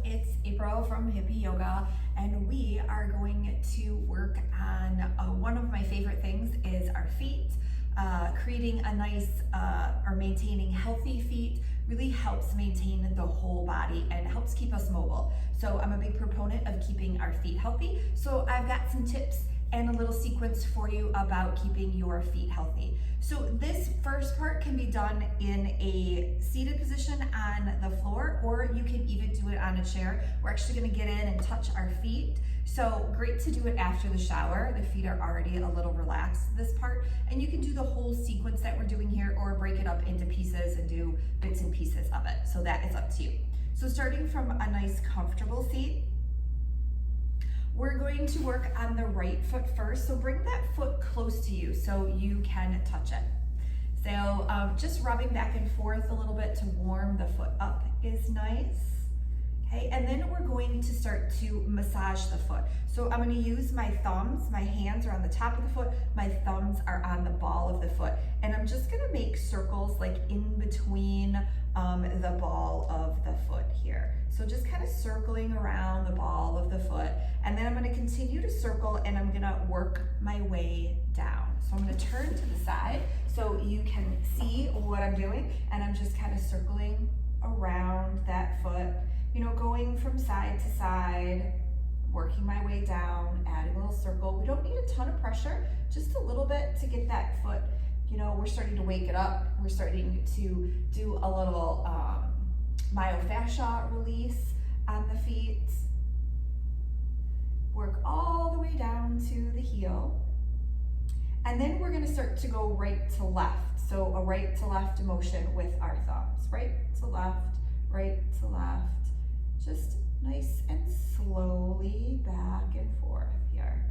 it's April from Hippie Yoga, and we are going to work on one of my favorite things is our feet. Creating a nice or maintaining healthy feet really helps maintain the whole body and helps keep us mobile. So I'm a big proponent of keeping our feet healthy. So I've got some tips and a little sequence for you about keeping your feet healthy. So this first part can be done in a seated position on the floor, or you can even do it on a chair. We're actually gonna get in and touch our feet. So great to do it after the shower. The feet are already a little relaxed this part, and you can do the whole sequence that we're doing here or break it up into pieces and do bits and pieces of it. So that is up to you. So starting from a nice comfortable seat, we're going to work on the right foot first. So bring that foot close to you so you can touch it. So just rubbing back and forth a little bit to warm the foot up is nice. Okay, and then we're going to start to massage the foot. So I'm going to use my thumbs, my hands are on the top of the foot, my thumbs are on the ball of the foot, and I'm just going to make circles like in between the ball of the foot here. So just kind of circling around the ball of the foot, and then I'm going to continue to circle and I'm going to work my way down. So I'm going to turn to the side so you can see what I'm doing, and I'm just kind of circling around that foot, you know, going from side to side, working my way down, adding a little circle. We don't need a ton of pressure, just a little bit to get that foot, you know, we're starting to wake it up. We're starting to do a little myofascia release on the feet. Work all the way down to the heel. And then we're gonna start to go right to left. So a right to left motion with our thumbs. Right to left, right to left. Just nice and slowly back and forth here.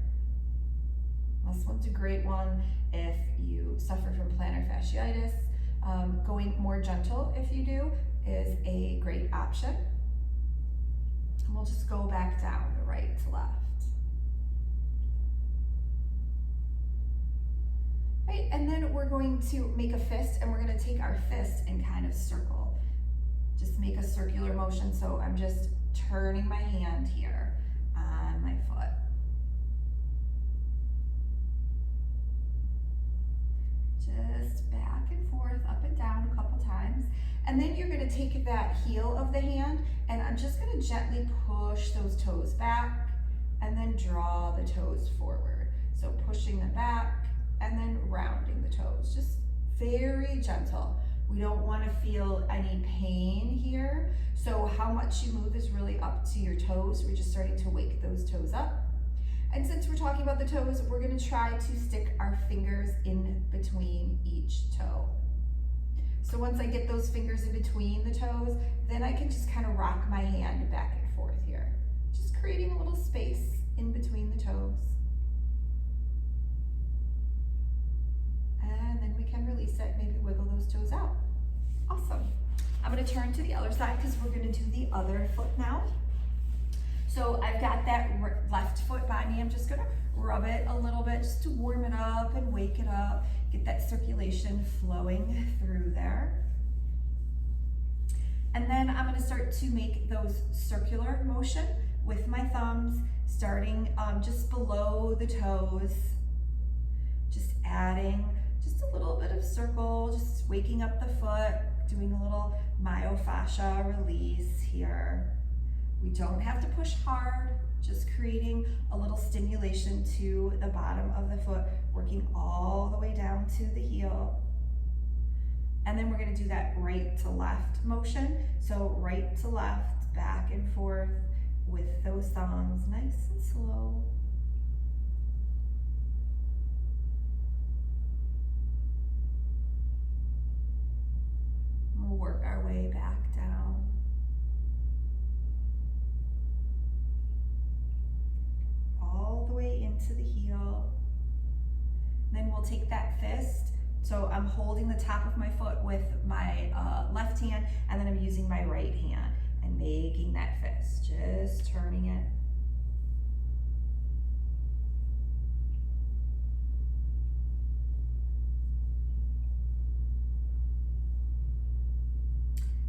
This one's a great one if you suffer from plantar fasciitis. Going more gentle if you do is a great option. And we'll just go back down the right to left. Right, and then we're going to make a fist, and we're going to take our fist and kind of circle. Just make a circular motion, so I'm just turning my hand here on my foot. Just back and forth, up and down a couple times. And then you're going to take that heel of the hand, and I'm just going to gently push those toes back and then draw the toes forward. So pushing them back and then rounding the toes, just very gentle. We don't want to feel any pain here. So how much you move is really up to your toes. We're just starting to wake those toes up. And since we're talking about the toes, we're going to try to stick our fingers in between each toe. So once I get those fingers in between the toes, then I can just kind of rock my hand back and forth here. Just creating a little space in between the toes. And then we can release it, maybe wiggle those toes out. Awesome. I'm going to turn to the other side because we're going to do the other foot now. So I've got that left foot by me. I'm just going to rub it a little bit just to warm it up and wake it up, get that circulation flowing through there. And then I'm going to start to make those circular motion with my thumbs, starting just below the toes, just adding just a little bit of circle, just waking up the foot, doing a little myofascia release here. We don't have to push hard, just creating a little stimulation to the bottom of the foot, working all the way down to the heel. And then we're going to do that right to left motion. So right to left, back and forth with those thumbs, nice and slow. We'll work our way back down. All the way into the heel. Then we'll take that fist. So I'm holding the top of my foot with my left hand, and then I'm using my right hand and making that fist, just turning it.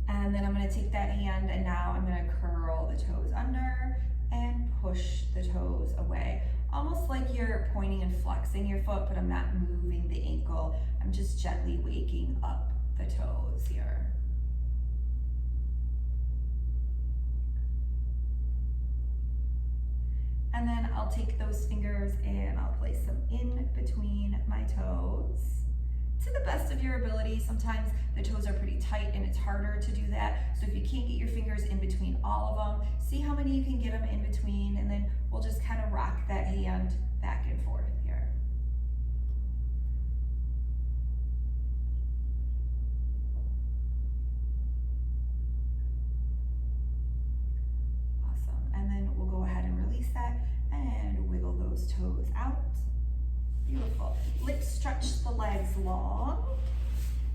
And then I'm going to take that hand, and now I'm going to curl the toes push the toes away. Almost like you're pointing and flexing your foot, but I'm not moving the ankle. I'm just gently waking up the toes here. And then I'll take those fingers and I'll place them in between my toes to the best of your ability. Sometimes the toes are pretty tight and it's harder to do that. So if you can't get your fingers in between all of them, see how many you can get them in between, and then we'll just kind of rock that hand back and forth here. Awesome. And then we'll go ahead and release that and wiggle those toes out. Beautiful. Let's stretch the legs long,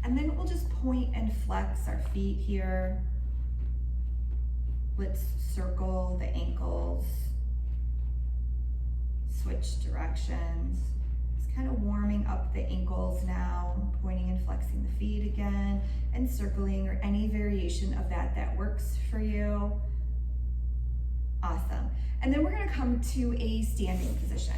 and then we'll just point and flex our feet here. Let's circle the ankles, switch directions. Just kind of warming up the ankles now, pointing and flexing the feet again, and circling, or any variation of that works for you. Awesome. And then we're going to come to a standing position.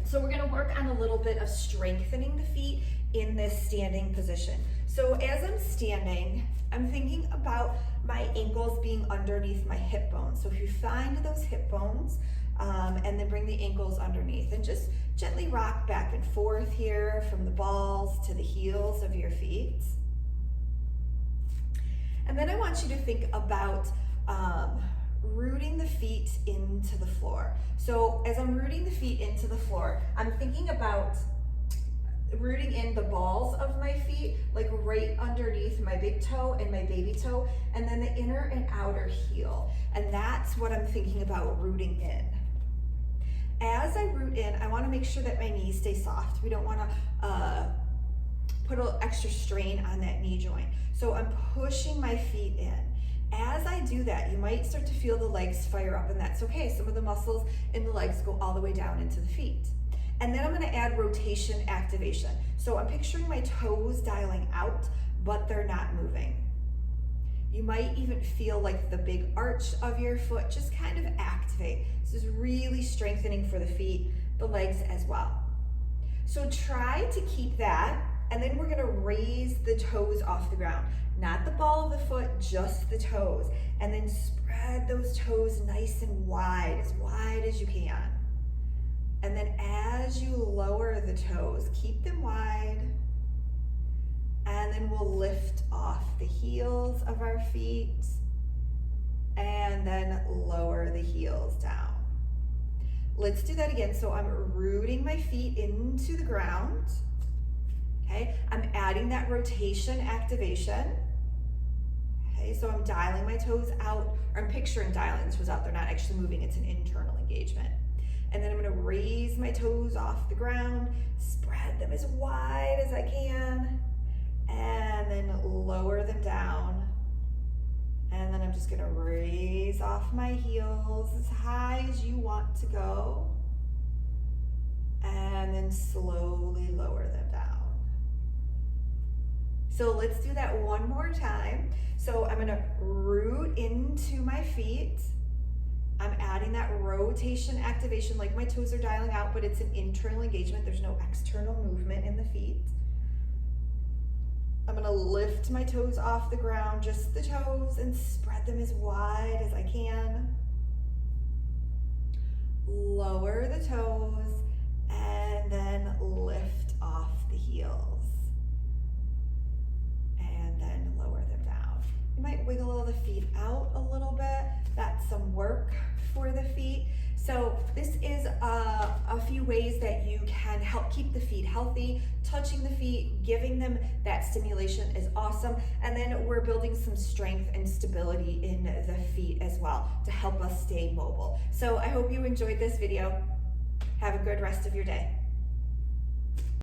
So we're going to work on a little bit of strengthening the feet in this standing position. So as I'm standing, I'm thinking about my ankles being underneath my hip bones. So if you find those hip bones, and then bring the ankles underneath and just gently rock back and forth here from the balls to the heels of your feet. And then I want you to think about rooting the feet into the floor. So as I'm rooting the feet into the floor, I'm thinking about rooting in the balls of my feet, like right underneath my big toe and my baby toe, and then the inner and outer heel. And that's what I'm thinking about rooting in. As I root in, I want to make sure that my knees stay soft. We don't want to put an extra strain on that knee joint. So I'm pushing my feet in. As I do that, you might start to feel the legs fire up, and that's okay. Some of the muscles in the legs go all the way down into the feet. And then I'm going to add rotation activation. So I'm picturing my toes dialing out, but they're not moving. You might even feel like the big arch of your foot just kind of activate. This is really strengthening for the feet, the legs as well. So try to keep that, and then we're going to raise the toes off the ground. Not the ball of the foot, just the toes. And then spread those toes nice and wide as you can. And then as you lower the toes, keep them wide. And then we'll lift off the heels of our feet and then lower the heels down. Let's do that again. So I'm rooting my feet into the ground. Okay, I'm adding that rotation activation. Okay, so I'm dialing my toes out, or I'm picturing dialing the toes out. They're not actually moving, it's an internal engagement. And then I'm going to raise my toes off the ground, spread them as wide as I can, and then lower them down. And then I'm just going to raise off my heels as high as you want to go, and then slowly lower them down. So let's do that one more time. So I'm going to root into my feet. I'm adding that rotation activation, like my toes are dialing out, but it's an internal engagement. There's no external movement in the feet. I'm gonna lift my toes off the ground, just the toes, and spread them as wide as I can. Lower the toes, and then lift off the heels. And then lower them down. You might wiggle the feet out a little bit. That's some work for the feet. So this is a few ways that you can help keep the feet healthy. Touching the feet, giving them that stimulation is awesome. And then we're building some strength and stability in the feet as well to help us stay mobile. So I hope you enjoyed this video. Have a good rest of your day.